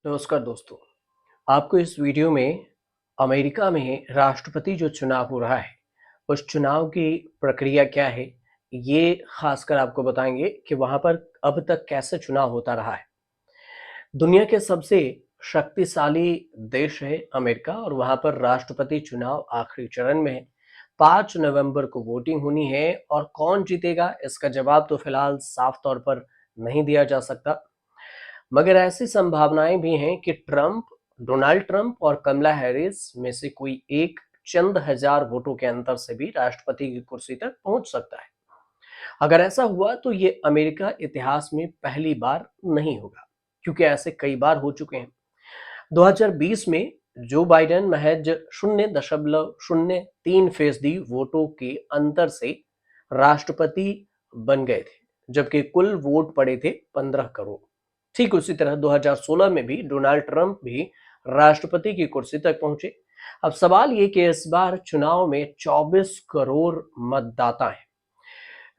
नमस्कार दोस्तों। आपको इस वीडियो में अमेरिका में राष्ट्रपति जो चुनाव हो रहा है, उस चुनाव की प्रक्रिया क्या है, ये खासकर आपको बताएंगे कि वहाँ पर अब तक कैसे चुनाव होता रहा है। दुनिया के सबसे शक्तिशाली देश है अमेरिका और वहाँ पर राष्ट्रपति चुनाव आखिरी चरण में है। 5 नवंबर को वोटिंग होनी है और कौन जीतेगा इसका जवाब तो फिलहाल साफ तौर पर नहीं दिया जा सकता। मगर ऐसी संभावनाएं भी हैं कि डोनाल्ड ट्रंप और कमला हैरिस में से कोई एक चंद हजार वोटों के अंतर से भी राष्ट्रपति की कुर्सी तक पहुंच सकता है। अगर ऐसा हुआ तो ये अमेरिका इतिहास में पहली बार नहीं होगा, क्योंकि ऐसे कई बार हो चुके हैं। 2020 में जो बाइडेन महज 0.03% वोटों के अंतर से राष्ट्रपति बन गए थे, जबकि कुल वोट पड़े थे 15 करोड़। ठीक उसी तरह 2016 में भी डोनाल्ड ट्रंप भी राष्ट्रपति की कुर्सी तक पहुंचे। अब सवाल ये कि इस बार चुनाव में 24 करोड़ मतदाता हैं,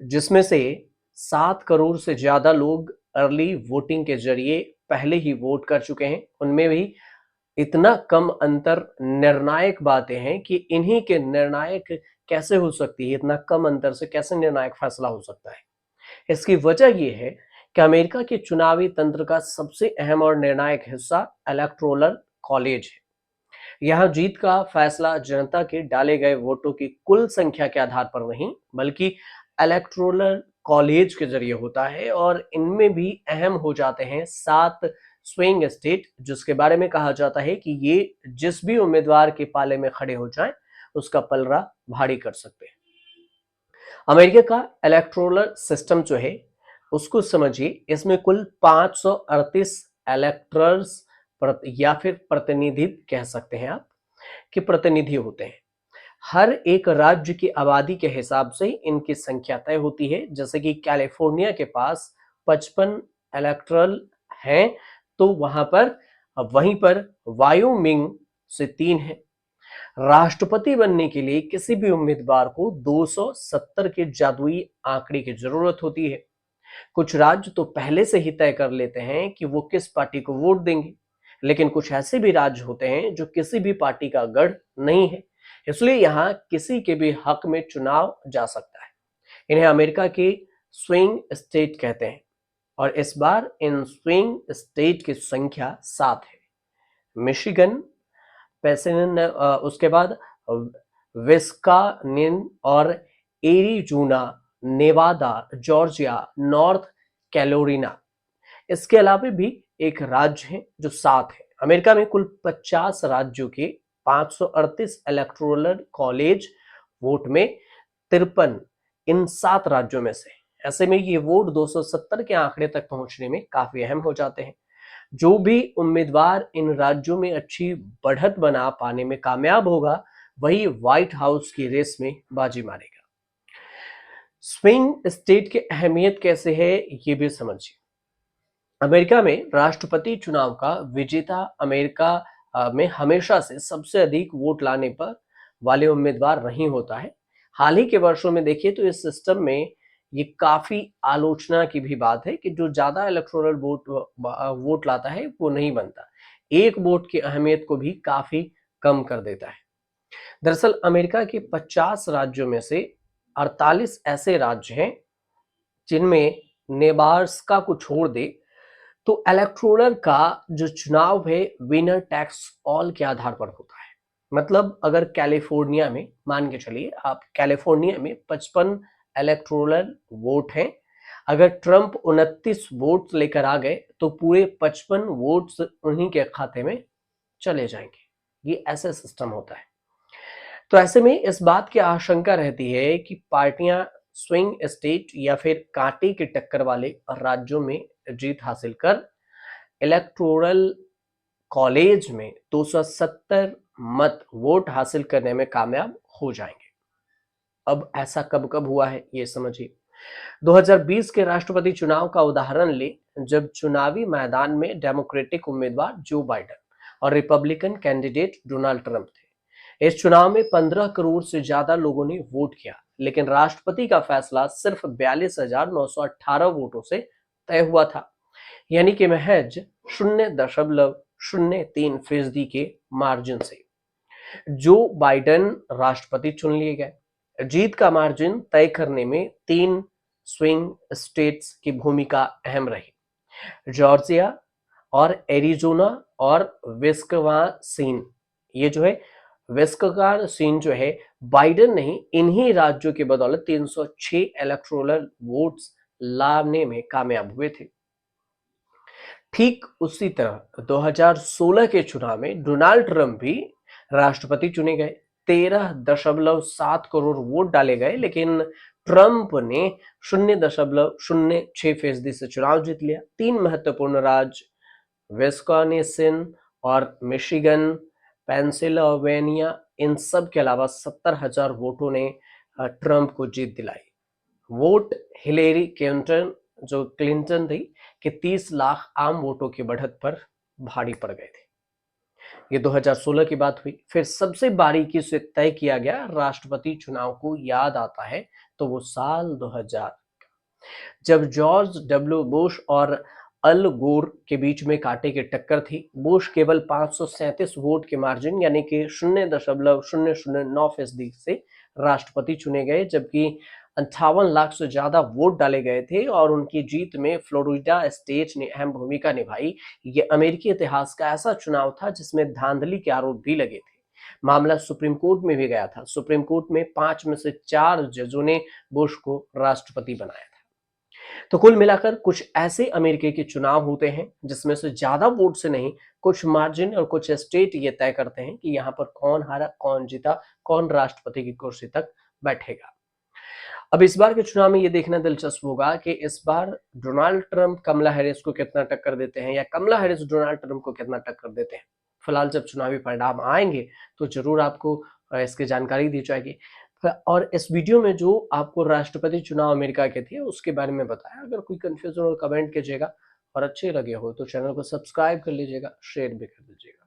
जिसमें से 7 करोड़ से ज्यादा लोग अर्ली वोटिंग के जरिए पहले ही वोट कर चुके हैं। उनमें भी इतना कम अंतर निर्णायक बातें हैं कि इन्हीं के निर्णायक कैसे हो सकती है, इतना कम अंतर से कैसे निर्णायक फैसला हो सकता है। इसकी वजह यह है कि अमेरिका के चुनावी तंत्र का सबसे अहम और निर्णायक हिस्सा इलेक्टोरल कॉलेज है। यहां जीत का फैसला जनता के डाले गए वोटों की कुल संख्या के आधार पर नहीं, बल्कि इलेक्टोरल कॉलेज के जरिए होता है। और इनमें भी अहम हो जाते हैं 7 स्विंग स्टेट, जिसके बारे में कहा जाता है कि ये जिस भी उम्मीदवार के पाले में खड़े हो जाएं, उसका पलड़ा भारी कर सकते हैं। अमेरिका का इलेक्टोरल सिस्टम जो है उसको समझिए। इसमें कुल 538 इलेक्टर्स या फिर प्रतिनिधि कह सकते हैं आप, कि प्रतिनिधि होते हैं। हर एक राज्य की आबादी के हिसाब से इनकी संख्या तय होती है। जैसे कि कैलिफोर्निया के पास 55 इलेक्टरल हैं, तो वहीं पर वायोमिंग से 3 है। राष्ट्रपति बनने के लिए किसी भी उम्मीदवार को 270 के जादुई आंकड़े की जरूरत होती है। कुछ राज्य तो पहले से ही तय कर लेते हैं कि वो किस पार्टी को वोट देंगे, लेकिन कुछ ऐसे भी राज्य होते हैं जो किसी भी पार्टी का गढ़ नहीं है, इसलिए यहाँ किसी के भी हक में चुनाव जा सकता है। इन्हें अमेरिका के स्विंग स्टेट कहते हैं और इस बार इन स्विंग स्टेट की संख्या 7 है। मिशिगन, उसके बाद विस्कानिन और Arizona, Nevada, Georgia, North Carolina, इसके अलावा भी एक राज्य है जो 7 है। अमेरिका में कुल 50 राज्यों के 538 इलेक्टोरल कॉलेज वोट में 53 इन 7 राज्यों में से। ऐसे में ये वोट 270 के आंकड़े तक पहुंचने में काफी अहम हो जाते हैं। जो भी उम्मीदवार इन राज्यों में अच्छी बढ़त बना पाने में कामयाब होगा, वही व्हाइट हाउस की रेस में बाजी मारेगा। स्विंग स्टेट की अहमियत कैसे है, ये भी समझिए। अमेरिका में राष्ट्रपति चुनाव का विजेता अमेरिका में हमेशा से सबसे अधिक वोट लाने पर वाले उम्मीदवार नहीं होता है। हाल ही के वर्षों में देखिए तो इस सिस्टम में ये काफी आलोचना की भी बात है कि जो ज्यादा इलेक्टोरल वोट लाता है वो नहीं बनता। एक वोट की अहमियत को भी काफी कम कर देता है। दरअसल अमेरिका के 50 राज्यों में से 48 ऐसे राज्य हैं जिनमें नेब्रास्का को छोड़ दे तो इलेक्टोरल का जो चुनाव है विनर टैक्स ऑल के आधार पर होता है। मतलब अगर कैलिफोर्निया में, मान के चलिए आप, कैलिफोर्निया में 55 इलेक्टोरल वोट हैं। अगर ट्रंप 29 वोट लेकर आ गए तो पूरे 55 वोट्स उन्हीं के खाते में चले जाएंगे। ये ऐसा सिस्टम होता है। तो ऐसे में इस बात की आशंका रहती है कि पार्टियां स्विंग स्टेट या फिर कांटे की टक्कर वाले राज्यों में जीत हासिल कर इलेक्टोरल कॉलेज में 270 मत वोट हासिल करने में कामयाब हो जाएंगे। अब ऐसा कब कब हुआ है ये समझिए। 2020 के राष्ट्रपति चुनाव का उदाहरण ले, जब चुनावी मैदान में डेमोक्रेटिक उम्मीदवार जो बाइडेन और रिपब्लिकन कैंडिडेट डोनाल्ड ट्रंप थे। इस चुनाव में 15 करोड़ से ज्यादा लोगों ने वोट किया, लेकिन राष्ट्रपति का फैसला सिर्फ 42,918 वोटों से तय हुआ था। यानी कि महज 0.03% के मार्जिन से जो बाइडेन राष्ट्रपति चुन लिए गए। जीत का मार्जिन तय करने में 3 स्विंग स्टेट्स की भूमिका अहम रही, जॉर्जिया और एरिजोना और विस्कॉन्सिन। ये जो है विस्कॉन्सिन जो है, बाइडेन नहीं, इन्हीं राज्यों की बदौलत 306 इलेक्टोरल वोट्स लाने में कामयाब हुए थे। ठीक उसी तरह 2016 के चुनाव में डोनाल्ड ट्रंप भी राष्ट्रपति चुने गए। 13.7 करोड़ वोट डाले गए, लेकिन ट्रंप ने 0.06% से चुनाव जीत लिया। 3 महत्वपूर्ण राज्य विस्कॉन्सिन और मिशिगन, पेंसिल्वेनिया, इन सब के अलावा 70,000 वोटों ने ट्रंप को जीत दिलाई। वोट हिलेरी क्लिंटन थी कि 30 लाख आम वोटों की बढ़त पर भारी पड़ गए थे। ये 2016 की बात हुई। फिर सबसे बारीकी से तय किया गया राष्ट्रपति चुनाव को याद आता है तो वो साल 2000, जब जॉर्ज डब्ल्यू बुश और अल गोर के बीच में कांटे की टक्कर थी। बुश केवल 537 वोट के मार्जिन यानी कि 0.009% से राष्ट्रपति चुने गए, जबकि 58 लाख से ज्यादा वोट डाले गए थे और उनकी जीत में फ्लोरिडा स्टेट ने अहम भूमिका निभाई। ये अमेरिकी इतिहास का ऐसा चुनाव था जिसमें धांधली के आरोप भी लगे थे। मामला सुप्रीम कोर्ट में भी गया था। सुप्रीम कोर्ट में 5 में से 4 जजों ने बुश को राष्ट्रपति बनाया था। तो कुल मिलाकर कुछ ऐसे अमेरिका के चुनाव होते हैं जिसमें से ज्यादा वोट से नहीं, कुछ मार्जिन और कुछ स्टेट ये तय करते हैं कि यहाँ पर कौन हारा, कौन जीता, कौन राष्ट्रपति की कुर्सी तक बैठेगा। अब इस बार के चुनाव में ये देखना दिलचस्प होगा कि इस बार डोनाल्ड ट्रंप कमला हैरिस को कितना टक्कर देते हैं या कमला हैरिस डोनाल्ड ट्रंप को कितना टक्कर देते हैं। फिलहाल जब चुनावी परिणाम आएंगे तो जरूर आपको इसकी जानकारी दी जाएगी। और इस वीडियो में जो आपको राष्ट्रपति चुनाव अमेरिका के थे उसके बारे में बताया। अगर कोई कंफ्यूजन हो कमेंट कीजिएगा और अच्छे लगे हो तो चैनल को सब्सक्राइब कर लीजिएगा, शेयर भी कर दीजिएगा।